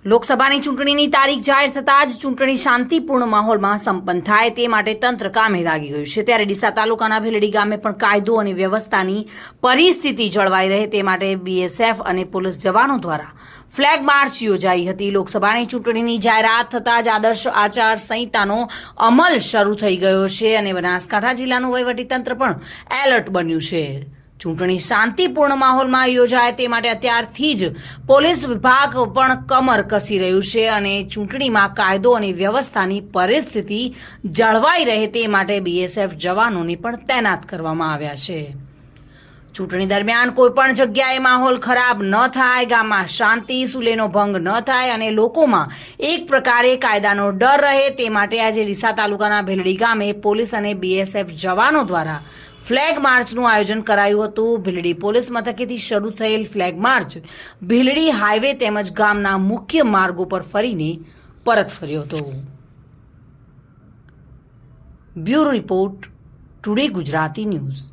લોકસભાની ચૂંટણીની તારીખ જાહેર થતાં જ ચૂંટણી શાંતિપૂર્ણ માહોલમાં સંપન્ન થાય તે માટે તંત્ર કામે લાગી ગયું છે। ત્યારે ડીસા તાલુકાના ભીલડી ગામે પણ કાયદો અને વ્યવસ્થાની પરિસ્થિતિ જળવાઈ રહે તે માટે બીએસએફ અને પોલીસ જવાનો દ્વારા ફ્લેગ માર્ચ યોજાઈ હતી। લોકસભાની ચૂંટણીની જાહેરાત થતાં જ આદર્શ આચાર સંહિતાનો અમલ શરૂ થઈ ગયો છે અને બનાસકાંઠા જિલ્લાનું વહીવટીતંત્ર પણ એલર્ટ બન્યું છે। ચૂંટણી શાંતિપૂર્ણ માહોલમાં યોજાય તે માટે અત્યારથી જ પોલીસ વિભાગ પણ કમર કસી રહ્યું છે અને ચૂંટણીમાં કાયદો અને વ્યવસ્થાની પરિસ્થિતિ જળવાઈ રહે તે માટે બીએસએફ જવાનોને પણ તૈનાત કરવામાં આવ્યા છે। ચૂંટણી દરમિયાન કોઈપણ જગ્યાએ માહોલ ખરાબ ન થાય, ગામમાં શાંતિ સુલેનો ભંગ ન થાય અને લોકોમાં એક પ્રકારે કાયદાનો ડર રહે તે માટે આજે ડીસા તાલુકાના ભીલડી ગામે પોલીસ અને બીએસએફ જવાનો દ્વારા ફ્લેગ માર્ચનું આયોજન કરાયું હતું। ભીલડી પોલીસ મથકેથી શરૂ થયેલ ફ્લેગ માર્ચ ભીલડી હાઈવે તેમજ ગામના મુખ્ય માર્ગો પર ફરીને પરત ફર્યો હતો। Bureau report, today Gujarati news.